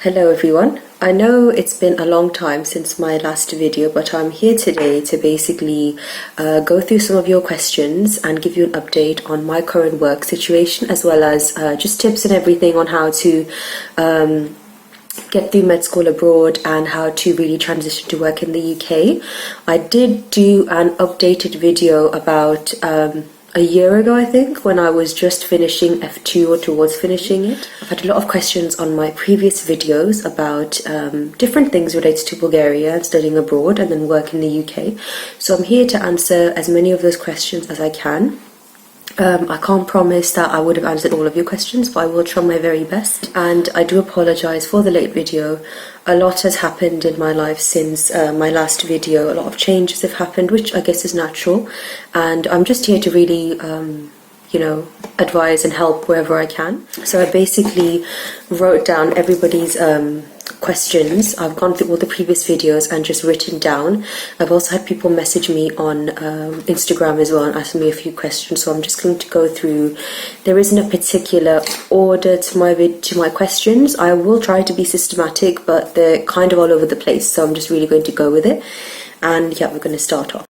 Hello everyone. I know it's been a long time since my last video, but I'm here today to basically go through some of your questions and give you an update on my current work situation, as well as just tips and everything on how to get through med school abroad and how to really transition to work in the UK. I did do an updated video about a year ago, I think, when I was just finishing F2 or towards finishing it. I've had a lot of questions on my previous videos about different things related to Bulgaria and studying abroad and then work in the UK. So I'm here to answer as many of those questions as I can. I can't promise that I would have answered all of your questions, but I will try my very best. And I do apologise for the late video. A lot has happened in my life since my last video. A lot of changes have happened, which I guess is natural. And I'm just here to really, advise and help wherever I can. So I basically wrote down everybody's questions. I've gone through all the previous videos and just written down. I've also had people message me on Instagram as well and ask me a few questions, so I'm just going to go through. There isn't a particular order to my questions. I will try to be systematic, but they're kind of all over the place, so I'm just really going to go with it. And yeah, we're going to start off.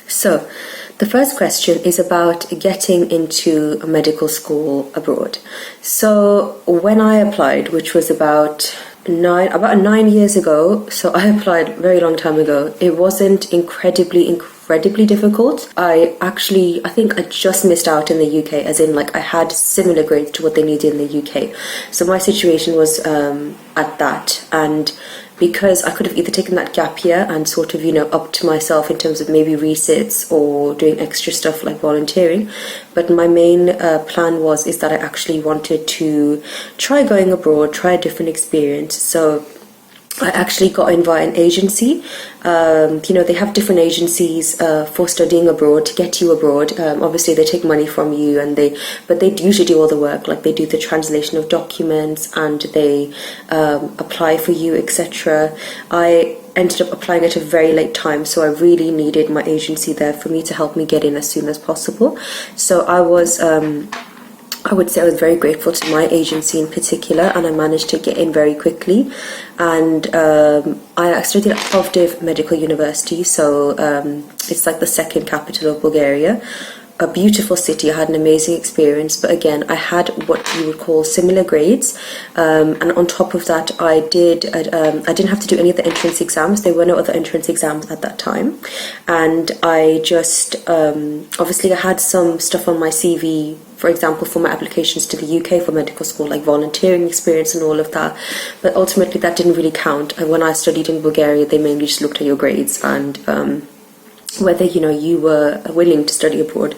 So the first question is about getting into a medical school abroad. So when I applied, which was about 9 years ago, so I applied a very long time ago, it wasn't incredibly difficult. I think I just missed out in the UK, as in like I had similar grades to what they needed in the UK. So my situation was at that, and because I could have either taken that gap year and sort of, upped myself in terms of maybe resits or doing extra stuff like volunteering. But my main plan is that I actually wanted to try going abroad, try a different experience. So I actually got in via an agency. They have different agencies for studying abroad, to get you abroad. Obviously they take money from you, but they usually do all the work. Like they do the translation of documents and they apply for you, etc. I ended up applying at a very late time, so I really needed my agency there for me to help me get in as soon as possible. So I would say I was very grateful to my agency in particular, and I managed to get in very quickly. And I studied at Plovdiv Medical University, so it's like the second capital of Bulgaria. A beautiful city. I had an amazing experience, but again, I had what you would call similar grades, and on top of that, I didn't have to do any of the entrance exams. There were no other entrance exams at that time, and I just obviously I had some stuff on my CV, for example, for my applications to the UK for medical school, like volunteering experience and all of that, but ultimately that didn't really count. And when I studied in Bulgaria, they mainly just looked at your grades and whether you were willing to study abroad.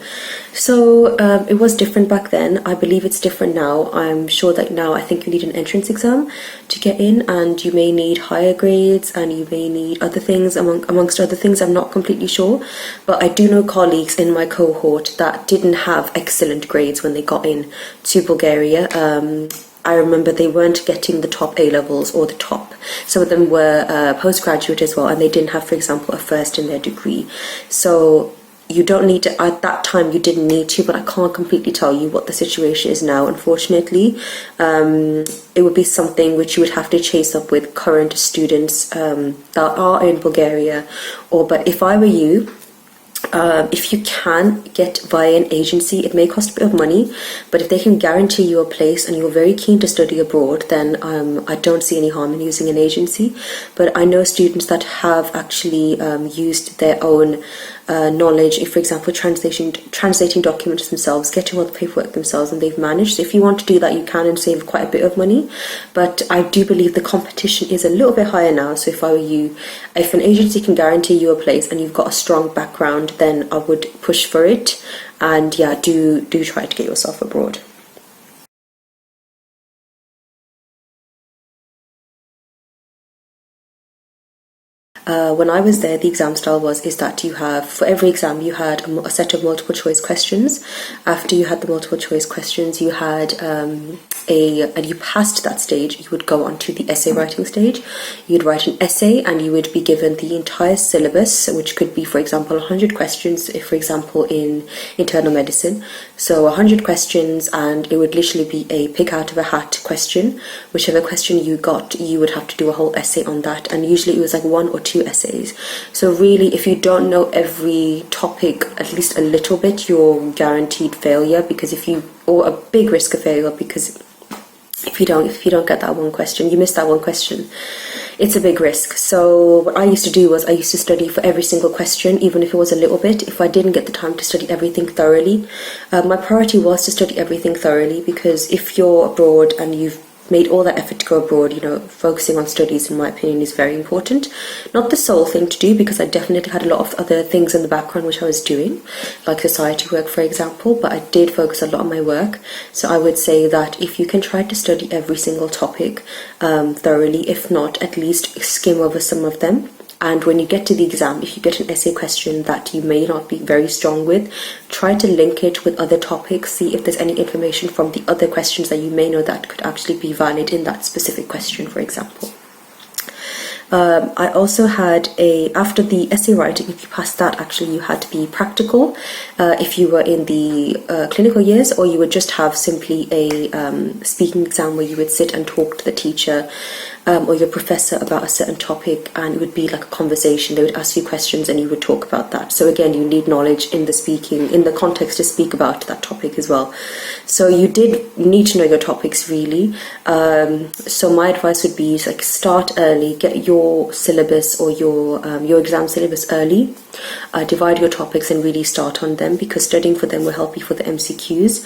So it was different back then. I believe it's different now. I'm sure that now I think you need an entrance exam to get in, and you may need higher grades and you may need other things, amongst other things. I'm not completely sure, but I do know colleagues in my cohort that didn't have excellent grades when they got in to Bulgaria. I remember they weren't getting the top A-levels or the top. Some of them were postgraduate as well, and they didn't have, for example, a first in their degree. So you don't need to, at that time you didn't need to, but I can't completely tell you what the situation is now, unfortunately. It would be something which you would have to chase up with current students that are in Bulgaria. But if I were you, if you can get via an agency, it may cost a bit of money, but if they can guarantee you a place and you're very keen to study abroad, then I don't see any harm in using an agency. But I know students that have actually used their own knowledge, if for example translating documents themselves, getting all the paperwork themselves, and they've managed. So if you want to do that, you can and save quite a bit of money. But I do believe the competition is a little bit higher now. So if I were you, if an agency can guarantee you a place and you've got a strong background, then I would push for it. And yeah, do try to get yourself abroad. When I was there, the exam style is that for every exam you had a set of multiple choice questions. After you had the multiple choice questions, you had and you passed that stage, you would go on to the essay writing stage. You'd write an essay and you would be given the entire syllabus, which could be, for example, 100 questions, if, for example, in internal medicine. So 100 questions, and it would literally be a pick out of a hat question. Whichever question you got, you would have to do a whole essay on that, and usually it was like 1 or 2 essays. So really, if you don't know every topic at least a little bit, you're guaranteed failure, or a big risk of failure, because if you don't get that one question, you miss that one question, it's a big risk. So what I used to do was I used to study for every single question, even if it was a little bit. If I didn't get the time to study everything thoroughly, my priority was to study everything thoroughly, because if you're abroad and you've made all that effort to go abroad, focusing on studies, in my opinion, is very important. Not the sole thing to do, because I definitely had a lot of other things in the background which I was doing, like society work, for example, but I did focus a lot on my work. So I would say that if you can try to study every single topic thoroughly, if not, at least skim over some of them. And when you get to the exam, if you get an essay question that you may not be very strong with, try to link it with other topics, see if there's any information from the other questions that you may know that could actually be valid in that specific question, for example. I also had after the essay writing, if you passed that, actually you had to be practical if you were in the clinical years, or you would just have simply a speaking exam where you would sit and talk to the teacher or your professor about a certain topic, and it would be like a conversation. They would ask you questions and you would talk about that. So again, you need knowledge in the context to speak about that topic as well. So you did need to know your topics, really. So my advice would be start early, get your syllabus or your exam syllabus early, divide your topics and really start on them, because studying for them will help you for the MCQs,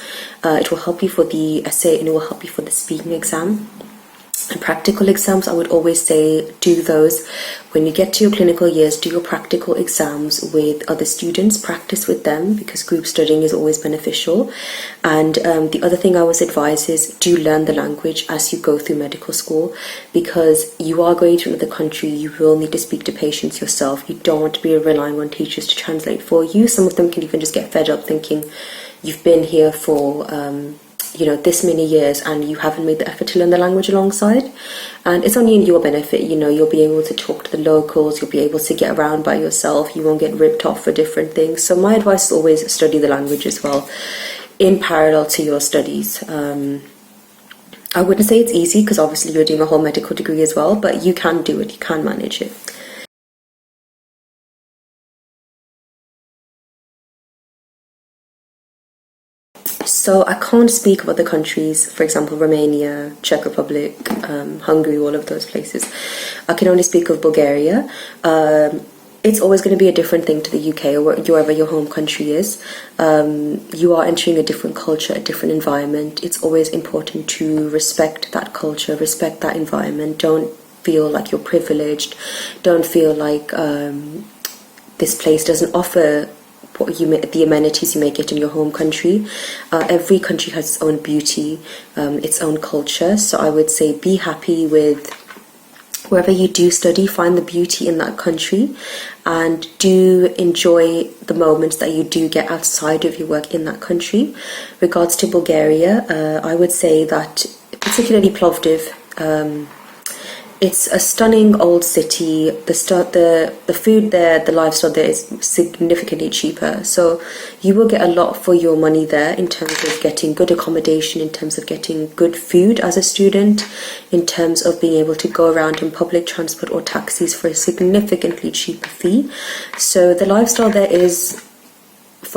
it will help you for the essay, and it will help you for the speaking exam. And practical exams, I would always say do those. When you get to your clinical years, do your practical exams with other students, practice with them, because group studying is always beneficial. And the other thing I always advise is do learn the language as you go through medical school, because you are going to another country, you will need to speak to patients yourself. You don't want to be relying on teachers to translate for you. Some of them can even just get fed up thinking you've been here for this many years and you haven't made the effort to learn the language alongside. And it's only in your benefit. You'll be able to talk to the locals, you'll be able to get around by yourself, you won't get ripped off for different things. So my advice is always study the language as well in parallel to your studies. I wouldn't say it's easy, because obviously you're doing a whole medical degree as well, but you can do it, you can manage it. So I can't speak of other countries, for example, Romania, Czech Republic, Hungary, all of those places. I can only speak of Bulgaria. It's always going to be a different thing to the UK or wherever your home country is. You are entering a different culture, a different environment. It's always important to respect that culture, respect that environment. Don't feel like you're privileged. Don't feel like this place doesn't offer the amenities you may get in your home country. Every country has its own beauty, its own culture. So I would say be happy with wherever you do study, find the beauty in that country, and do enjoy the moments that you do get outside of your work in that country. Regards to Bulgaria, I would say that particularly Plovdiv, it's a stunning old city. The food there, the lifestyle there is significantly cheaper. So you will get a lot for your money there in terms of getting good accommodation, in terms of getting good food as a student, in terms of being able to go around in public transport or taxis for a significantly cheaper fee. So the lifestyle there is,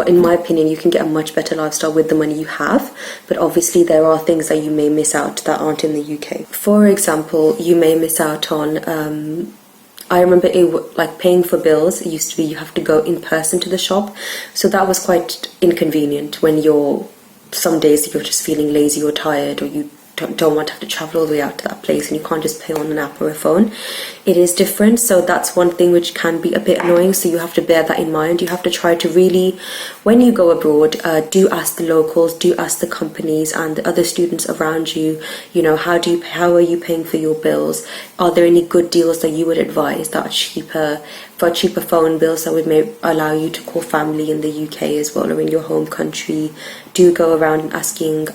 in my opinion, you can get a much better lifestyle with the money you have, but obviously there are things that you may miss out that aren't in the UK. For example, you may miss out on, I remember paying for bills. It used to be you have to go in person to the shop, so that was quite inconvenient when some days you're just feeling lazy or tired, or you don't want to have to travel all the way out to that place and you can't just pay on an app or a phone. It is different, so that's one thing which can be a bit annoying, so you have to bear that in mind. You have to try to really, when you go abroad, do ask the locals, do ask the companies and the other students around you, how are you paying for your bills? Are there any good deals that you would advise that are cheaper phone bills that would allow you to call family in the UK as well, or in your home country? Do go around and asking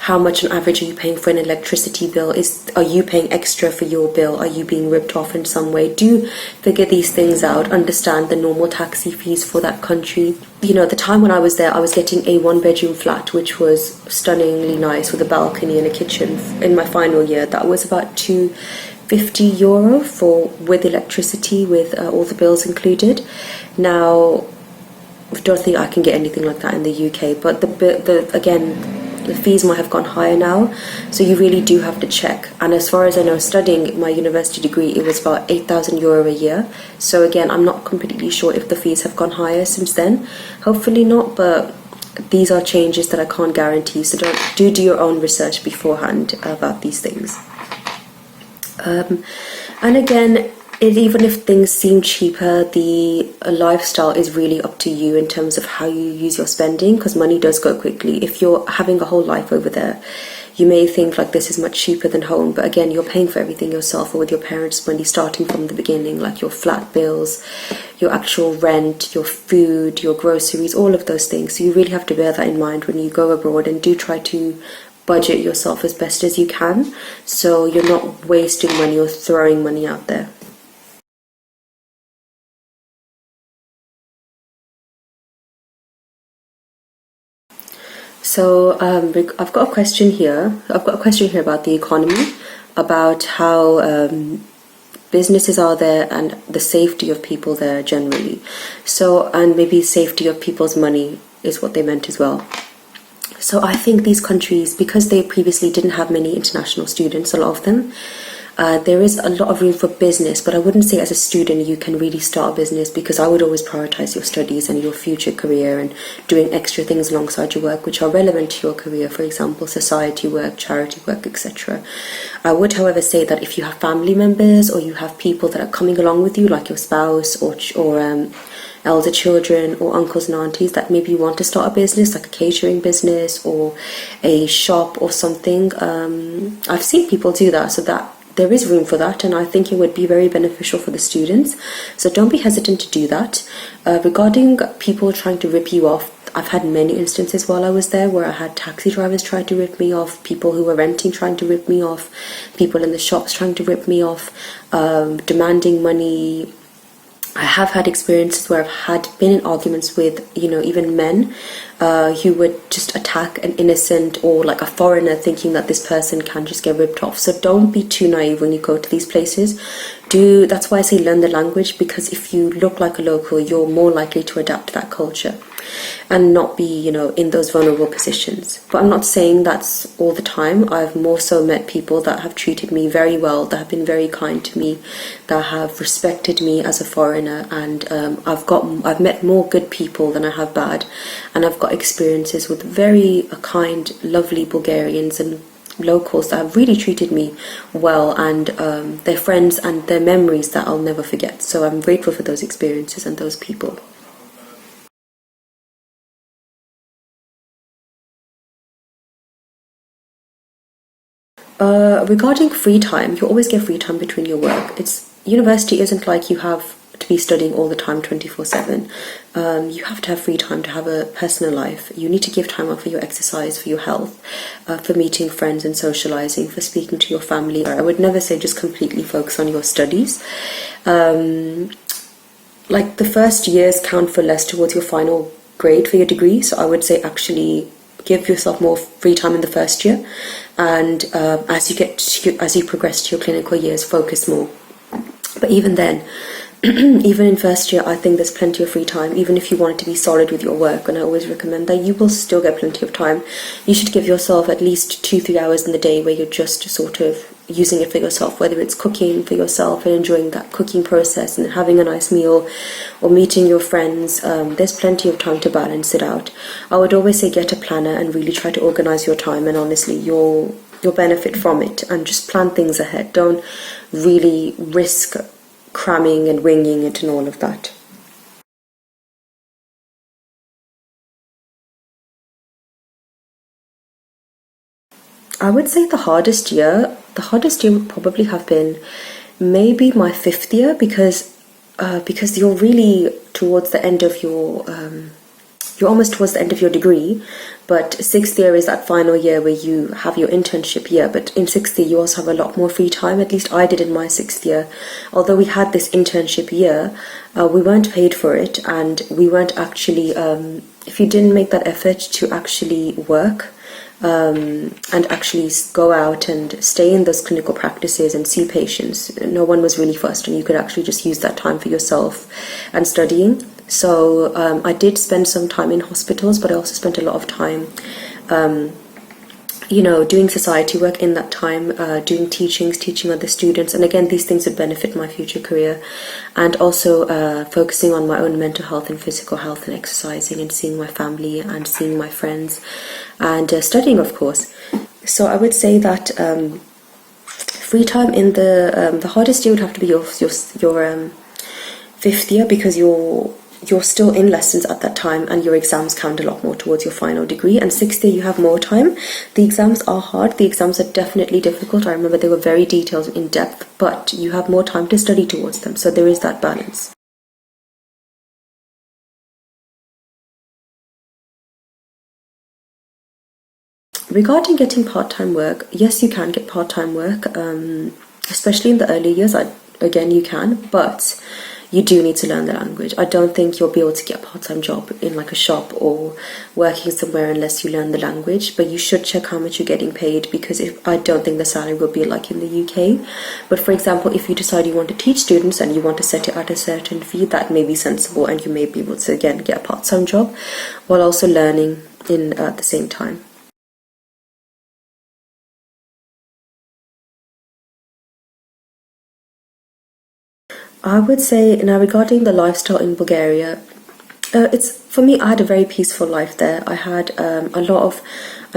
how much on average are you paying for an electricity bill? Are you paying extra for your bill? Are you being ripped off in some way? Do figure these things out, understand the normal taxi fees for that country. You know, the time when I was there, I was getting a 1-bedroom flat, which was stunningly nice with a balcony and a kitchen in my final year. That was about €250 for with electricity, with all the bills included. Now, I don't think I can get anything like that in the UK, but the fees might have gone higher now, so you really do have to check. And as far as I know, studying my university degree, it was about €8,000 a year. So again, I'm not completely sure if the fees have gone higher since then. Hopefully not, but these are changes that I can't guarantee. So do your own research beforehand about these things. And again, even if things seem cheaper, the lifestyle is really up to you in terms of how you use your spending, because money does go quickly. If you're having a whole life over there, you may think like this is much cheaper than home, but again, you're paying for everything yourself or with your parents' money starting from the beginning, like your flat bills, your actual rent, your food, your groceries, all of those things. So you really have to bear that in mind when you go abroad, and do try to budget yourself as best as you can, so you're not wasting money or throwing money out there. So I've got a question here. About the economy, about how businesses are there and the safety of people there generally. So, and maybe safety of people's money is what they meant as well. So I think these countries, because they previously didn't have many international students, a lot of them, there is a lot of room for business, but I wouldn't say as a student you can really start a business, because I would always prioritize your studies and your future career and doing extra things alongside your work which are relevant to your career, for example, society work, charity work, etc. I would, however, say that if you have family members or you have people that are coming along with you, like your spouse or elder children or uncles and aunties, that maybe you want to start a business, like a catering business or a shop or something. I've seen people do that, so that there is room for that, and I think it would be very beneficial for the students. So don't be hesitant to do that. Regarding people trying to rip you off, I've had many instances while I was there where I had taxi drivers trying to rip me off, people who were renting trying to rip me off, people in the shops trying to rip me off, demanding money. I have had experiences where I've been in arguments with, even men who would just attack an innocent or like a foreigner, thinking that this person can just get ripped off. So don't be too naive when you go to these places. That's why I say learn the language, because if you look like a local, you're more likely to adapt to that culture and not be, in those vulnerable positions. But I'm not saying that's all the time. I've more so met people that have treated me very well, that have been very kind to me, that have respected me as a foreigner, and I've met more good people than I have bad, and I've got experiences with very kind, lovely Bulgarians and locals that have really treated me well, and their friends and their memories that I'll never forget. So I'm grateful for those experiences and those people. Regarding free time, you always get free time between your work. University isn't like you have to be studying all the time 24/7. You have to have free time to have a personal life. You need to give time up for your exercise, for your health, for meeting friends and socializing, for speaking to your family. I would never say just completely focus on your studies. Like the first years count for less towards your final grade for your degree, so I would say actually give yourself more free time in the first year, and as you progress to your clinical years, focus more. But even then, even in first year, I think there's plenty of free time. Even if you want to be solid with your work, and I always recommend that, you will still get plenty of time. You should give yourself at least 2-3 hours in the day where you're just sort of using it for yourself, whether it's cooking for yourself and enjoying that cooking process and having a nice meal, or meeting your friends. There's plenty of time to balance it out. I would always say get a planner and really try to organize your time, and honestly you'll benefit from it, and just plan things ahead. Don't really risk cramming and winging it and all of that. I would say the hardest year would probably have been maybe my 5th year, because you're really towards the end of your you're almost towards the end of your degree, but sixth year is that final year where you have your internship year. But in sixth year, you also have a lot more free time. At least I did in my sixth year. Although we had this internship year, we weren't paid for it, and we weren't actually, if you didn't make that effort to actually work, and actually go out and stay in those clinical practices and see patients, no one was really fussed, and you could actually just use that time for yourself and studying. So I did spend some time in hospitals, but I also spent a lot of time doing society work in that time, doing teaching other students. And again, these things would benefit my future career. And also focusing on my own mental health and physical health, and exercising and seeing my family and seeing my friends, and studying, of course. So I would say that free time in the hardest year would have to be your fifth year, because you're still in lessons at that time, and your exams count a lot more towards your final degree. And sixth year, you have more time. The exams are hard. The exams are definitely difficult. I remember they were very detailed and in depth, but you have more time to study towards them. So there is that balance. Regarding getting part-time work, yes, you can get part-time work, especially in the early years. Again, you can, but you do need to learn the language. I don't think you'll be able to get a part-time job in like a shop or working somewhere unless you learn the language. But you should check how much you're getting paid, because I don't think the salary will be like in the UK. But for example, if you decide you want to teach students and you want to set it at a certain fee, that may be sensible, and you may be able to again get a part-time job while also learning at the same time. I would say now, regarding the lifestyle in Bulgaria, it's for me. I had a very peaceful life there. I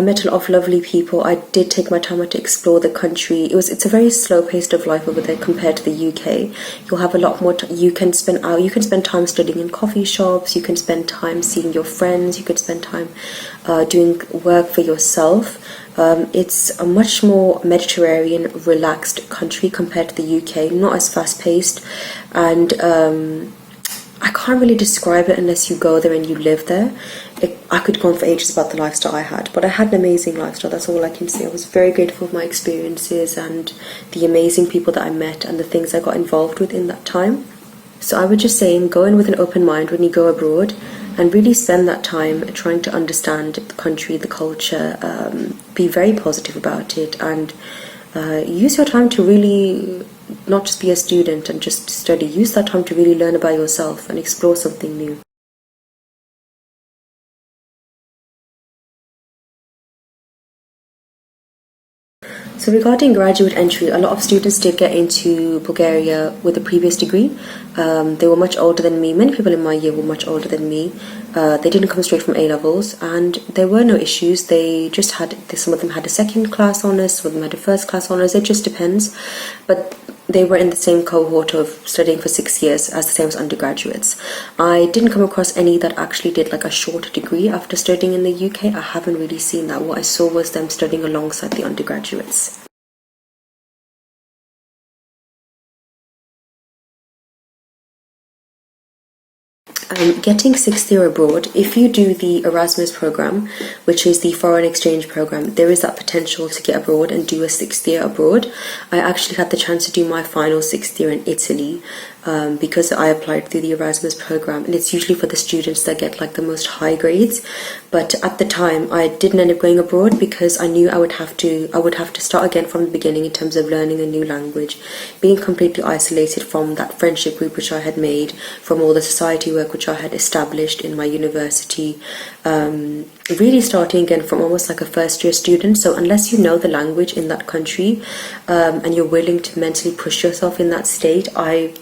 met a lot of lovely people. I did take my time out to explore the country. It's a very slow paced of life over there compared to the UK. You'll have a lot more. You can spend time studying in coffee shops. You can spend time seeing your friends. You can spend time doing work for yourself. It's a much more Mediterranean, relaxed country compared to the UK. Not as fast paced, and I can't really describe it unless you go there and you live there. I could go on for ages about the lifestyle I had, but I had an amazing lifestyle. That's all I can say. I was very grateful for my experiences and the amazing people that I met and the things I got involved with in that time. So I would just say, go in with an open mind when you go abroad, and really spend that time trying to understand the country, the culture, be very positive about it, and use your time to really not just be a student and just study. Use that time to really learn about yourself and explore something new. So regarding graduate entry, a lot of students did get into Bulgaria with a previous degree. They were much older than me. Many people in my year were much older than me. They didn't come straight from A levels, and there were no issues. They just had, some of them had a second class honours, some of them had a first class honours. It just depends. But they were in the same cohort of studying for 6 years as the same as undergraduates. I didn't come across any that actually did like a short degree after studying in the UK. I haven't really seen that. What I saw was them studying alongside the undergraduates. Getting sixth year abroad, if you do the Erasmus program, which is the foreign exchange program, there is that potential to get abroad and do a sixth year abroad. I actually had the chance to do my final sixth year in Italy, because I applied through the Erasmus program, and it's usually for the students that get like the most high grades. But at the time, I didn't end up going abroad because I knew I would have to start again from the beginning in terms of learning a new language, being completely isolated from that friendship group which I had made, from all the society work which I had established in my university, really starting again from almost like a first year student. So unless you know the language in that country, and you're willing to mentally push yourself in that state, I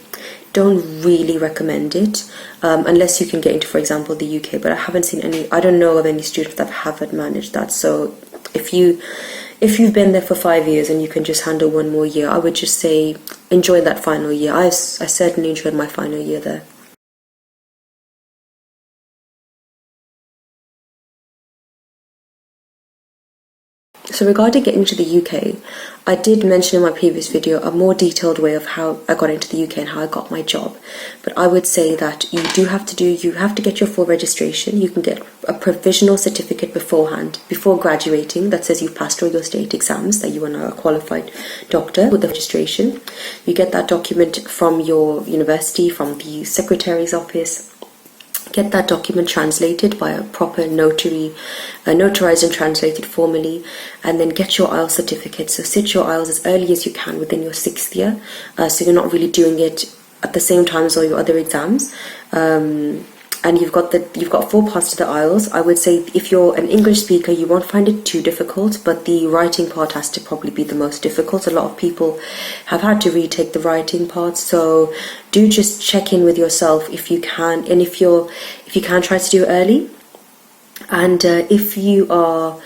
don't really recommend it, unless you can get into, for example, the UK. But I don't know of any students that haven't managed that. So if you've been there for 5 years and you can just handle one more year, I would just say enjoy that final year. I certainly enjoyed my final year there. So regarding getting to the UK, I did mention in my previous video a more detailed way of how I got into the UK and how I got my job. But I would say that you have to get your full registration. You can get a provisional certificate beforehand, before graduating, that says you've passed all your state exams, that you are now a qualified doctor with the registration. You get that document from your university, from the secretary's office. Get that document translated by a proper notary, notarized and translated formally, and then get your IELTS certificate. So sit your IELTS as early as you can within your 6th year, so you're not really doing it at the same time as all your other exams. And you've got 4 parts to the IELTS. I would say if you're an English speaker, you won't find it too difficult, but the writing part has to probably be the most difficult. A lot of people have had to retake the writing part, so do just check in with yourself if you can, and if you can, try to do it early. And if you are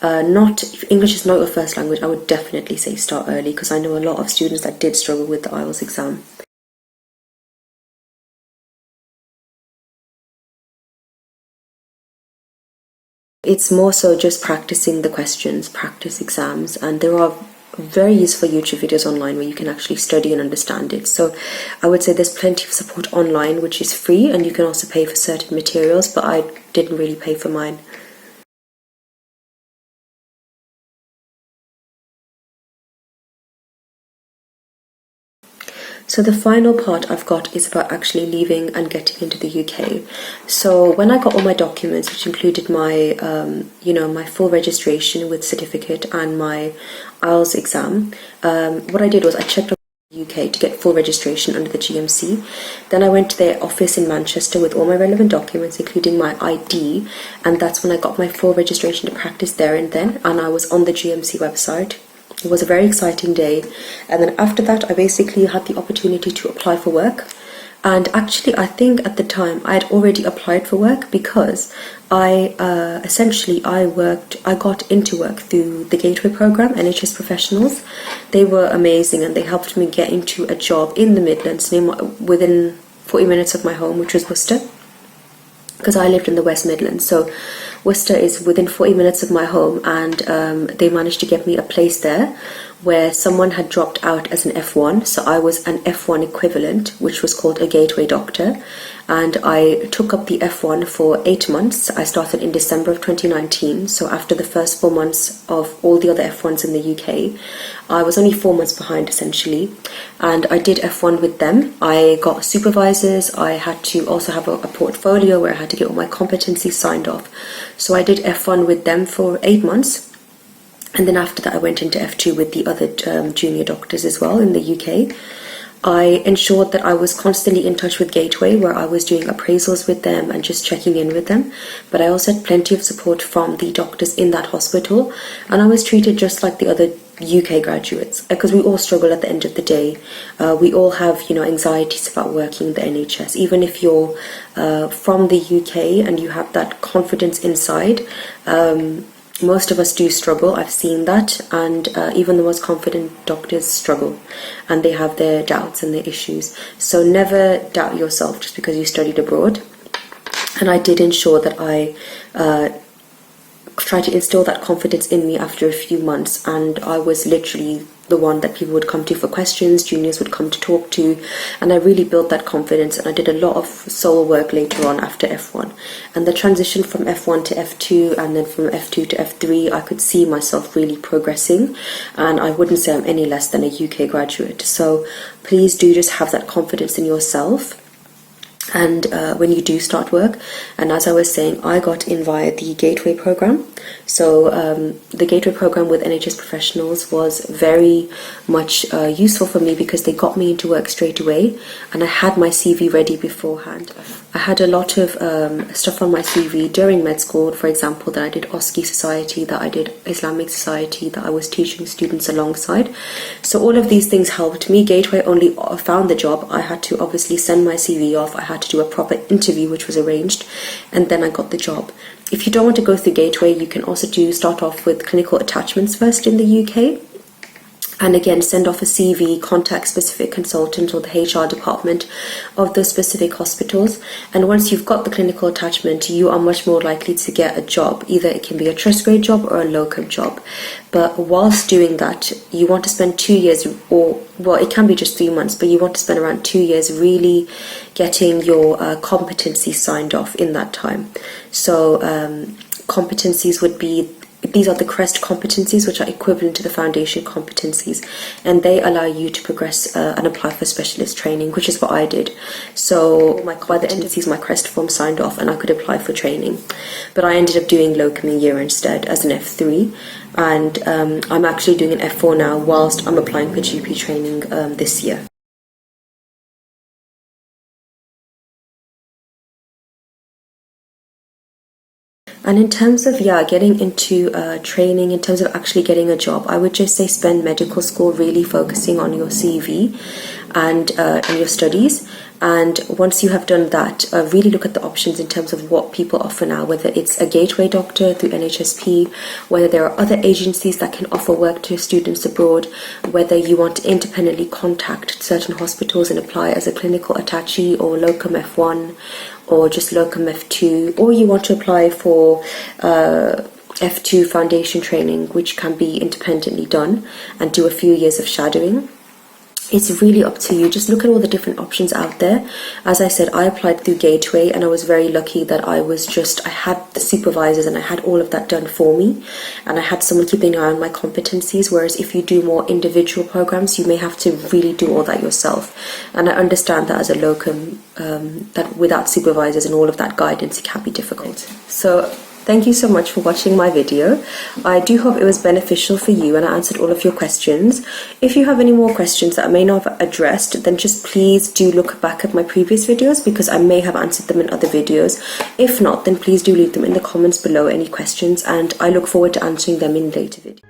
if English is not your first language, I would definitely say start early, because I know a lot of students that did struggle with the IELTS exam. It's more so just practicing the questions, practice exams, and there are very useful YouTube videos online where you can actually study and understand it. So I would say there's plenty of support online which is free, and you can also pay for certain materials, but I didn't really pay for mine. So the final part I've got is about actually leaving and getting into the UK. So when I got all my documents, which included my, my full registration with certificate and my IELTS exam, what I did was I checked on the UK to get full registration under the GMC. Then I went to their office in Manchester with all my relevant documents, including my ID, and that's when I got my full registration to practice there and then, and I was on the GMC website. It was a very exciting day, and then after that I basically had the opportunity to apply for work. And actually I think at the time I had already applied for work, because I got into work through the Gateway program, NHS Professionals. They were amazing, and they helped me get into a job in the Midlands within 40 minutes of my home, which was Worcester, because I lived in the West Midlands. So Worcester is within 40 minutes of my home, and they managed to get me a place there where someone had dropped out as an F1, so I was an F1 equivalent, which was called a gateway doctor, and I took up the F1 for 8 months. I started in December of 2019, so after the first 4 months of all the other F1s in the UK, I was only 4 months behind essentially, and I did F1 with them. I got supervisors, I had to also have a portfolio where I had to get all my competencies signed off. So I did F1 with them for 8 months. And then after that I went into F2 with the other junior doctors as well in the UK. I ensured that I was constantly in touch with Gateway, where I was doing appraisals with them and just checking in with them. But I also had plenty of support from the doctors in that hospital, and I was treated just like the other UK graduates, because we all struggle at the end of the day. We all have, anxieties about working in the NHS. Even if you're from the UK and you have that confidence inside, most of us do struggle. I've seen that, and even the most confident doctors struggle, and they have their doubts and their issues. So never doubt yourself just because you studied abroad. And I did ensure that I try to instill that confidence in me after a few months, and I was literally the one that people would come to for questions, juniors would come to talk to, and I really built that confidence, and I did a lot of soul work later on after F1. And the transition from F1 to F2 and then from F2 to F3, I could see myself really progressing, and I wouldn't say I'm any less than a UK graduate. So please do just have that confidence in yourself. And when you do start work, and as I was saying, I got in via the Gateway program. So the Gateway program with NHS Professionals was very much useful for me, because they got me into work straight away, and I had my CV ready beforehand. I had a lot of stuff on my CV during med school, for example, that I did OSCE Society, that I did Islamic Society, that I was teaching students alongside. So all of these things helped me. Gateway only found the job. I had to obviously send my CV off. I had to do a proper interview, which was arranged, and then I got the job. If you don't want to go through Gateway, you can also start off with clinical attachments first in the UK. And again, send off a CV, contact specific consultant or the HR department of those specific hospitals. And once you've got the clinical attachment, you are much more likely to get a job. Either it can be a trust grade job or a locum job. But whilst doing that, you want to spend 2 years, or well, it can be just 3 months, but you want to spend around 2 years really getting your competencies signed off in that time. So competencies would be, these are the CREST competencies, which are equivalent to the foundation competencies, and they allow you to progress and apply for specialist training, which is what I did. So by the competencies, my CREST form signed off and I could apply for training. But I ended up doing locum a year instead as an F3, and I'm actually doing an F4 now whilst I'm applying for GP training this year. And in terms of, getting into training, in terms of actually getting a job, I would just say spend medical school really focusing on your CV and your studies. And once you have done that, really look at the options in terms of what people offer now, whether it's a gateway doctor through NHSP, whether there are other agencies that can offer work to students abroad, whether you want to independently contact certain hospitals and apply as a clinical attachee or locum F1 or just locum F2, or you want to apply for F2 foundation training, which can be independently done, and do a few years of shadowing. It's really up to you. Just look at all the different options out there. As I said, I applied through Gateway, and I was very lucky that I had the supervisors and I had all of that done for me, and I had someone keeping an eye on my competencies. Whereas if you do more individual programs, you may have to really do all that yourself. And I understand that as a locum, that without supervisors and all of that guidance, it can be difficult. So thank you so much for watching my video. I do hope it was beneficial for you and I answered all of your questions. If you have any more questions that I may not have addressed, then just please do look back at my previous videos, because I may have answered them in other videos. If not, then please do leave them in the comments below, any questions, and I look forward to answering them in later videos.